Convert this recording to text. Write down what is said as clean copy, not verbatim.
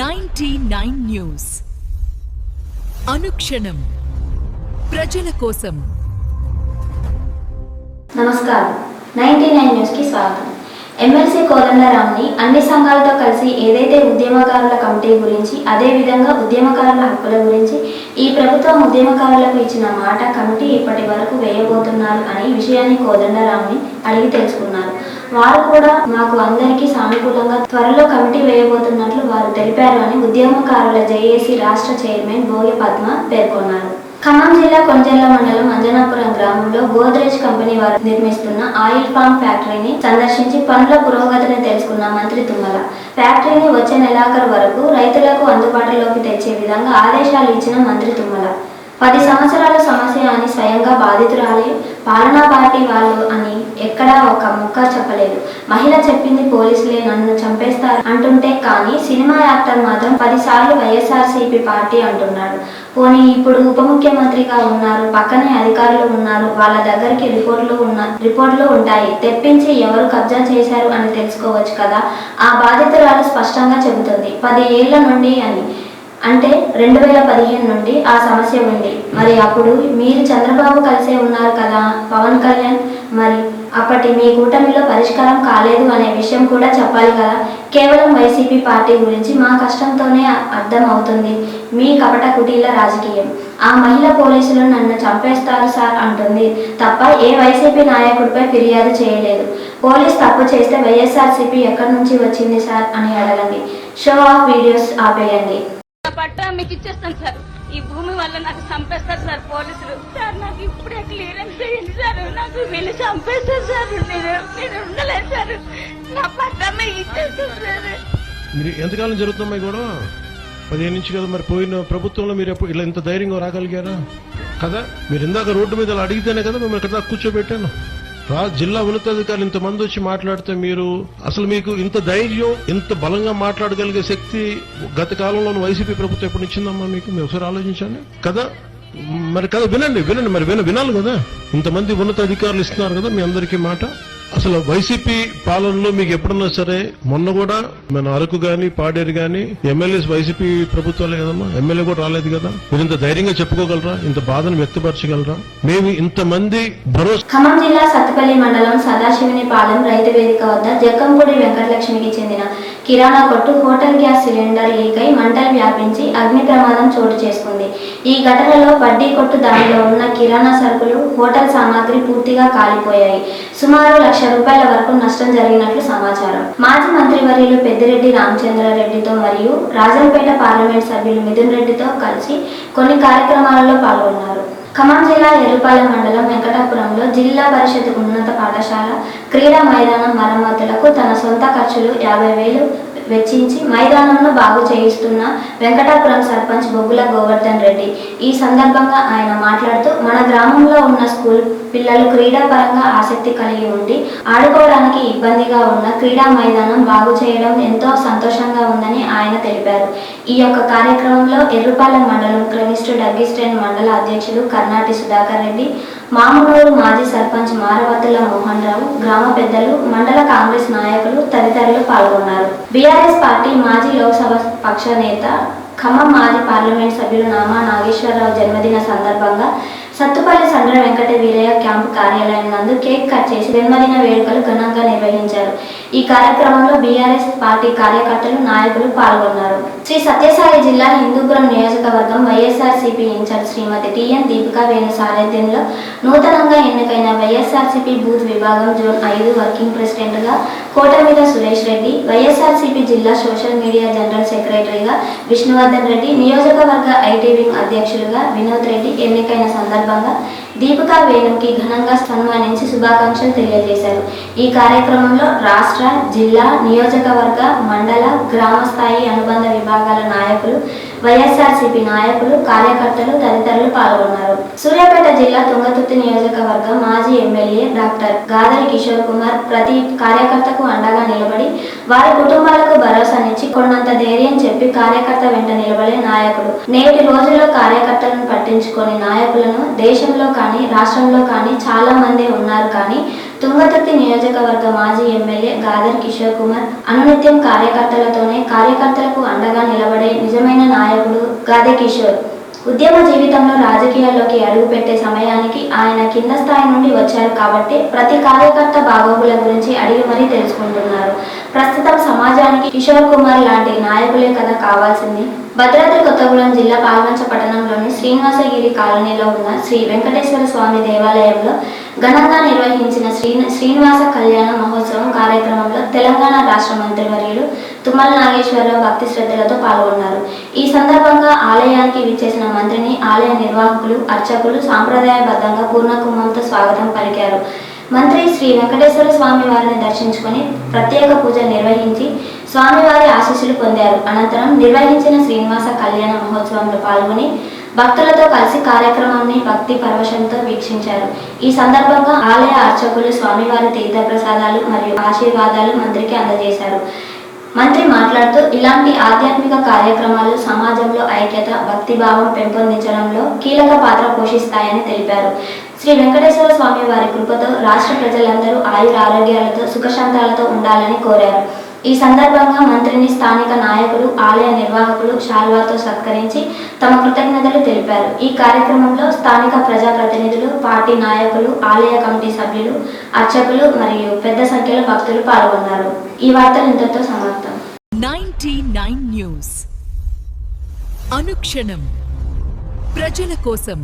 99 news అనుక్షణం ప్రజల కోసం. నమస్కారం. 99 న్యూస్ కి స్వాగతం. ఎమ్మెల్సీ కోదండరాంని అన్ని సంఘాలతో కలిసి ఏదైతే ఉద్యమకారుల కమిటీ గురించి, అదే విధంగా ఉద్యమకారుల హక్కుల గురించి ఈ ప్రభుత్వం ఉద్యమకారులకు ఇచ్చిన మాట కమిటీ ఇప్పటి వరకు వేయబోతున్నారు అనే విషయాన్ని కోదండరాంని అడిగి తెలుసుకున్నారు. వారు కూడా మాకు అందరికీ సానుకూలంగా త్వరలో కమిటీ వేయబోతున్నట్లు వారు తెలిపారు అని ఉద్యమకారుల జేఏసీ రాష్ట్ర చైర్మన్ భోగి పద్మ పేర్కొన్నారు. ఖమ్మం జిల్లా కొంచెర్ల మండలం అంజనాపురం గ్రామంలో గోద్రేజ్ కంపెనీ వారు నిర్మిస్తున్న ఆయిల్ పామ్ ఫ్యాక్టరీని సందర్శించి పనుల పురోగతిని తెలుసుకున్న మంత్రి తుమ్మల. ఫ్యాక్టరీని వచ్చే నెలాఖరు వరకు రైతులకు అందుబాటులోకి తెచ్చే విధంగా ఆదేశాలు ఇచ్చిన మంత్రి తుమ్మల. 10 సంవత్సరాల సమస్య అని స్వయంగా బాధితురాలే, పాలనా పార్టీ వాళ్ళు అని ఎక్కడా ఒక ముక్క చెప్పలేదు. మహిళ చెప్పింది పోలీసులే నన్ను చంపేస్తారు అంటుంటే, కానీ సినిమా యాక్టర్ మాత్రం 10 సార్లు వైఎస్ఆర్సీపీ పార్టీ అంటున్నాడు. పోనీ ఇప్పుడు ఉప ముఖ్యమంత్రిగా ఉన్నారు, పక్కనే అధికారులు ఉన్నారు, వాళ్ళ దగ్గరికి రిపోర్టులు ఉంటాయి, తెప్పించి ఎవరు కబ్జా చేశారు అని తెలుసుకోవచ్చు కదా. ఆ బాధితురాలు స్పష్టంగా చెబుతుంది 10 ఏళ్ల నుండి అని. అంటే 2015 నుండి ఆ సమస్య ఉంది. మరి అప్పుడు మీరు చంద్రబాబు కలిసే ఉన్నారు కదా, పవన్ కళ్యాణ్, మరి అప్పటి మీ కూటమిలో పరిష్కారం కాలేదు అనే విషయం కూడా చెప్పాలి కదా. కేవలం వైసీపీ పార్టీ గురించి మా కష్టంతోనే అర్థం అవుతుంది మీ కపట కుటీల రాజకీయం. ఆ మహిళ పోలీసులు నన్ను చంపేస్తారు సార్ అంటుంది తప్ప ఏ వైసీపీ నాయకుడిపై ఫిర్యాదు చేయలేదు. పోలీస్ తప్పు చేస్తే వైఎస్ఆర్సీపీ ఎక్కడి నుంచి వచ్చింది సార్ అని అడగండి. షో ఆఫ్ వీడియోస్ ఆపేయండి. పట్టా మీకు ఇచ్చేస్తాను సార్. ఈ భూమి వల్ల నాకు చంపేస్తారు సార్ పోలీసులు. సార్ నాకు ఇప్పుడే క్లియరెన్స్ చేయండి సార్. నాకు వీళ్ళు చంపేస్తారు సార్. నేను ఉండలేదు సార్. నా పట్టా మీకు ఇచ్చేస్తాను సార్. మీరు ఎంతకాలం జరుగుతున్నాయి కూడా 15 నుంచి కదా. మరి పోయిన ప్రభుత్వంలో మీరు ఎప్పుడు ఇలా ఇంత ధైర్యంగా రాగలిగారా కదా? మీరు ఇందాక రోడ్డు మీద అడిగితేనే కదా మిమ్మల్ని ఇక్కడ కూర్చోబెట్టాను. జిల్లా ఉన్నతాధికారులు ఇంతమంది వచ్చి మాట్లాడితే మీరు అసలు మీకు ఇంత ధైర్యం, ఇంత బలంగా మాట్లాడగలిగే శక్తి గత కాలంలో వైసీపీ ప్రభుత్వం ఎప్పుడు ఇచ్చిందమ్మా మీకు? మీరు ఒకసారి ఆలోచించండి కదా. మరి కదా వినండి మరి వినాలి కదా. ఇంతమంది ఉన్నతాధికారులు ఇస్తున్నారు కదా మీ అందరికీ మాట. అసలు వైసీపీ పాలనలో మీకు ఎప్పుడన్నా సరే, మొన్న కూడా మన అరకు గాని పాడేరు గాని ఎమ్మెల్యేస్ వైసీపీ ప్రభుత్వాలే కదమ్మా, ఎమ్మెల్యే కూడా రాలేదు కదా. మీరు ఇంత ధైర్యంగా చెప్పుకోగలరా? ఇంత బాధను వ్యక్తపరచగలరా? మేము ఇంతమంది భరోసా. ఖమ్మం జిల్లా సత్తుపల్లి మండలం సదాశివునిపాలెం రైతు వేదిక వద్ద జక్కంపూడి వెంకటలక్ష్మికి చెందిన కిరాణా కొట్టు హోటల్ గ్యాస్ సిలిండర్ లీక్ అయి మంటలు వ్యాపించి అగ్ని ప్రమాదం చోటు చేసుకుంది. ఈ ఘటనలో బడ్డీ కొట్టు దానిలో ఉన్న కిరాణా సరుకులు, హోటల్ సామాగ్రి పూర్తిగా కాలిపోయాయి. సుమారు ₹1,00,000 వరకు నష్టం జరిగినట్లు సమాచారం. మాజీ మంత్రివర్యులు పెద్దిరెడ్డి రామచంద్రారెడ్డితో మరియు రాజంపేట పార్లమెంట్ సభ్యులు మిథున్ రెడ్డితో కలిసి కొన్ని కార్యక్రమాలలో పాల్గొన్నారు. ఖమ్మం జిల్లా ఎర్రుపాలెం మండలం వెంకటాపురంలో జిల్లా పరిషత్ ఉన్నత పాఠశాల క్రీడా మైదానం మరమ్మతులకు తన సొంత ఖర్చులు 50,000 వెచ్చించి మైదానంను బాగు చేయిస్తున్న వెంకటాపురం సర్పంచ్ బొగ్గుల గోవర్ధన్ రెడ్డి. ఈ సందర్భంగా ఆయన మాట్లాడుతూ, మన గ్రామంలో ఉన్న స్కూల్ పిల్లలు క్రీడాపరంగా ఆసక్తి కలిగి ఉండి ఆడుకోవడానికి ఇబ్బందిగా ఉన్న క్రీడా మైదానం బాగు చేయడం ఎంతో సంతోషంగా ఉందని ఆయన తెలిపారు. ఈ యొక్క కార్యక్రమంలో ఎర్రుపాలెం మండలం క్రెమిస్టు డగ్గిస్టైన్ మండల అధ్యక్షులు కర్నాటి సుధాకర్ రెడ్డి, మామునూరు మాజీ సర్పంచ్ మారవత్తుల మోహన్ రావు, గ్రామ పెద్దలు, మండల కాంగ్రెస్ నాయకులు తదితరులు పాల్గొన్నారు. బీఆర్ఎస్ పార్టీ మాజీ లోక్సభ పక్ష నేత, ఖమ్మం మాజీ పార్లమెంట్ సభ్యులు నామా నాగేశ్వరరావు జన్మదిన సందర్భంగా సత్తుపల్లి సండ్ర వెంకట వీరయ్య క్యాంపు కార్యాలయం నందు కేక్ కట్ చేసి జన్మదిన వేడుకలు ఘనంగా నిర్వహించారు. ఈ కార్యక్రమంలో బీఆర్ఎస్ పార్టీ కార్యకర్తలు, నాయకులు పాల్గొన్నారు. శ్రీ సత్యసాయి జిల్లా హిందూపురం నియోజకవర్గం వైఎస్ఆర్సీపీ ఇన్ఛార్జ్ శ్రీమతి టిఎన్ దీపికా వేణు సారథ్యంలో నూతనంగా ఎన్నికైన వైఎస్ఆర్సీపీ బూత్ విభాగం జోన్ 5 వర్కింగ్ ప్రెసిడెంట్ గా కోటమీద సురేష్ రెడ్డి, వైఎస్ఆర్సీపీ జిల్లా సోషల్ మీడియా జనరల్ సెక్రటరీగా విష్ణువర్ధన్ రెడ్డి, నియోజకవర్గ ఐటీ వింగ్ అధ్యక్షులుగా వినోద్ రెడ్డి ఎన్నికైన సందర్భంగా దీపికా వేణుకి ఘనంగా సన్మానించి శుభాకాంక్షలు తెలియజేశారు. ఈ కార్యక్రమంలో రాష్ట్ర, జిల్లా, నియోజకవర్గ, మండల, గ్రామ స్థాయి అనుబంధ విభాగాల నాయకులు, వైఎస్ఆర్సీపీ నాయకులు, కార్యకర్తలు తదితరులు పాల్గొన్నారు. సూర్యాపేట జిల్లా తుంగతుర్తి నియోజకవర్గం మాజీ ఎమ్మెల్యే డాక్టర్ గాదరి కిషోర్ కుమార్ ప్రతి కార్యకర్తకు అండగా నిలబడి వారి కుటుంబాలకు భరోసానిచ్చి కొండంత ధైర్యం చెప్పి కార్యకర్త వెంట నిలబడే నాయకుడు. నేటి రోజుల్లో కార్యకర్తలను పట్టించుకొని నాయకులను దేశంలో కానీ రాష్ట్రంలో కానీ చాలా మంది ఉన్నారు. కానీ తుంగతుర్తి నియోజకవర్గ మాజీ ఎమ్మెల్యే గాదరి కిషోర్ కుమార్ అనునిత్యం కార్యకర్తలతోనే, కార్యకర్తలకు అండగా నిలబడే గాదె కిషోర్. ఉద్యమ జీవితంలో రాజకీయాల్లోకి అడుగుపెట్టే సమయానికి ఆయన కింద స్థాయి నుండి వచ్చారు కాబట్టి ప్రతి కార్యకర్త బాగోగుల గురించి అడిగి మరీ తెలుసుకుంటున్నారు. ప్రస్తుతం సమాజానికి కిషోర్ కుమార్ లాంటి నాయకులే కదా కావాల్సింది. భద్రాద్రి కొత్తగూడెం జిల్లా పాల్వంచ పట్టణంలోని శ్రీనివాసగిరి కాలనీలో ఉన్న శ్రీ వెంకటేశ్వర స్వామి దేవాలయంలో ఘనంగా నిర్వహించిన శ్రీనివాస కళ్యాణ మహోత్సవం కార్యక్రమంలో తెలంగాణ రాష్ట్ర మంత్రివర్యులు తుమ్మల నాగేశ్వరరావు భక్తి శ్రద్ధలతో పాల్గొన్నారు. ఈ సందర్భంగా ఆలయానికి విచ్చేసిన మంత్రిని ఆలయ నిర్వాహకులు, అర్చకులు సాంప్రదాయబద్ధంగా పూర్ణకుంభంతో స్వాగతం పలికారు. మంత్రి శ్రీ వెంకటేశ్వర స్వామి వారిని దర్శించుకొని ప్రత్యేక పూజలు నిర్వహించి స్వామివారి ఆశీస్సులు పొందారు. అనంతరం నిర్వహించిన శ్రీనివాస కళ్యాణ మహోత్సవంలో పాల్గొని భక్తులతో కలిసి కార్యక్రమాన్ని భక్తి పరవశంతో వీక్షించారు. ఈ సందర్భంగా ఆలయ అర్చకులు స్వామివారి తీర్థ ప్రసాదాలు మరియు ఆశీర్వాదాలు మంత్రికి అందజేశారు. మంత్రి మాట్లాడుతూ ఇలాంటి ఆధ్యాత్మిక కార్యక్రమాలు సమాజంలో ఐక్యత, భక్తిభావం పెంపొందించడంలో కీలక పాత్ర పోషిస్తాయని తెలిపారు. శ్రీ వెంకటేశ్వర స్వామి వారి కృపతో రాష్ట్ర ప్రజలందరూ ఆయురారోగ్యాలతో సుఖశాంతాలతో ఉండాలని కోరారు. ఈ సందర్భంగా మంత్రిని స్థానిక నాయకులు, ఆలయ నిర్వాహకులు శాల్వాతో సత్కరించి తమ కృతజ్ఞతలు తెలిపారు. ఈ కార్యక్రమంలో స్థానిక ప్రజాప్రతినిధులు, పార్టీ నాయకులు, ఆలయ కమిటీ సభ్యులు, అర్చకులు మరియు పెద్ద సంఖ్యలో భక్తులు పాల్గొన్నారు. ఈ వార్తలు ఇంతటితో సమాప్తం. 99 న్యూస్ అనుక్షణం ప్రజల కోసం.